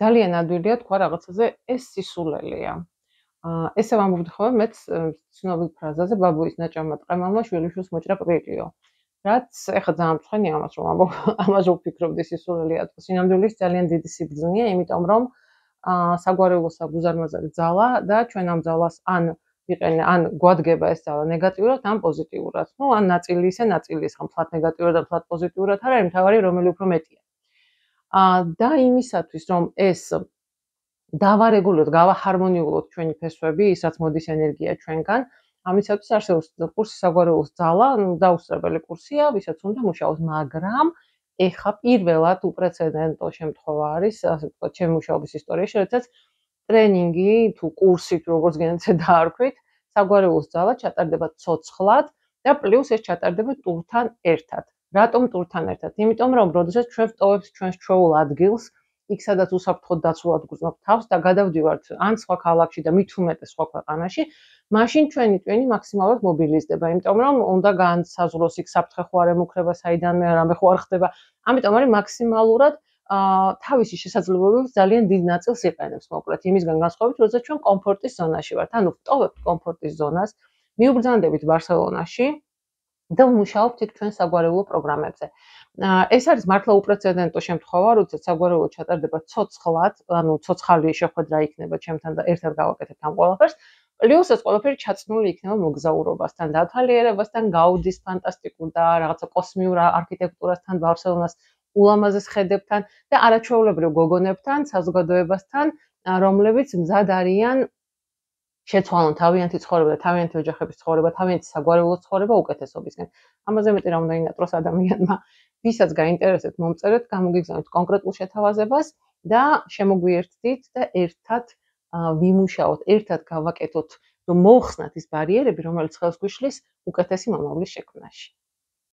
ძალიან ადვილია თქვა რაღაცაზე ეს სისულელეა. ესე ვამბობდი ხოლმე მეც ცნობილ ფრაზაზე ბაბუის ნაჭამმა ტყემალმა შვილიშვილს მოჭრა კვირიო. რაც ეხლა ძალიან მწვანეა ამას რომ ამბობ, ამას რომ ვფიქრობდი სისულელეა, სინამდვილეში ძალიან დიდი სიბრძნეა, იმიტომ რომ საგვარეულოსა გუზარმაზარი ძალა და ჩვენ ამ ძალას ან გვადგება ეს ძალა ნეგატიურად, ან პოზიტიურად. ნუ ან ნაწილი ისე, ნაწილი ის, ხომ ფლად ნეგატიურად და ფლად პოზიტიურად არ არის, მთავარი რომელი უფრო მეტია. და იმისათვის რომ ეს დავარეგულოთ, გავაჰარმონიულოთ ჩვენი ფესვები, ის რაც მოდის ენერგია ჩვენგან, ამისათვის არსებობს კურსი საგვარეულოს ძალა, დაუსწრებელი კურსია, ვისაც უნდა მუშაოს, მაგრამ ეხა პირველად უპრეცედენტო შემთხვევა არის, ასე ვთქვათ, ჩემი მუშაობის ისტორიაში, როდესაც ტრენინგი თუ კურსი თუ როგორც გინდათ დაარქვით, საგვარეულოს ძალა ჩატარდება ცოცხლად და პლუს ეს ჩატარდება ტურთან ერთად. რატომ ტურთან ერთად? იმიტომ რომ როდესაც ჩვენ ვტოვებთ ჩვენს ჩვეულ ადგილს, იქ სადაც უსაფრთხოდ დაცულად გვგზნობთ თავს და გადავდივართ ან სხვა ქალაქში და მით უმეტეს სხვა ქვეყანაში, მაშინ ჩვენი ტვინი მაქსიმალურად მობილიზდება, იმიტომ რომ უნდა განსაზღვროს იქ საფრთხე ხო არ ემუქრება, საიდანვე რამე ხო არ ხდება. ამიტომ არის მაქსიმალურად თავისი შესაძლებლობების ძალიან დიდ ნაწილს იყენებს, მოკლედ, იმისგან განსხვავებით, როდესაც ჩვენ კომფორტის ზონაში ვართ. ანუ ვტოვებთ კომფორტის ზონას, მივბრძანდებით ბარსელონაში და ვმუშაობთ იქ ჩვენ საგვარეულო პროგრამებზე. ეს არის მართლა უპრეცედენტო შემთხვევა, როდესაც საგვარეულო ჩატარდება ცოცხლად, ანუ ცოცხალი შეხვედრა იქნება ჩემთან და ერთად გავაკეთებთ ამ ყველაფერს. პლუს ეს ყველაფერი ჩაცნული იქნება მოგზაურობასთან, დათვალიერებასთან, გაუდის ფანტასტიკურ და რაღაცა კოსმიურ არქიტექტურასთან, ბარსელონას ულამაზეს ხედებთან და არაჩვეულებრივ გოგონებთან, საზოგადოებასთან, რომლებიც მზად არიან შეცვალონ თავიანთი ცხოვრება და თავიანთი ოჯახების ცხოვრება, თავიანთი საგვარეულო ცხოვრება უკეთესობისკენ. ამაზე მეტი რა უნდა ინატროს ადამიანმა, ვისაც გაინტერესებთ, მომწერეთ, გამოგიგზავნით კონკრეტულ შეთავაზებას და შემოგვიერთდით და ერთად ვიმუშაოთ, ერთად გავაკეთოთ, რომ მოხსნათ ის ბარიერები, რომელიც ხელს გვიშლის უკეთესი მომავლის შექმნაში.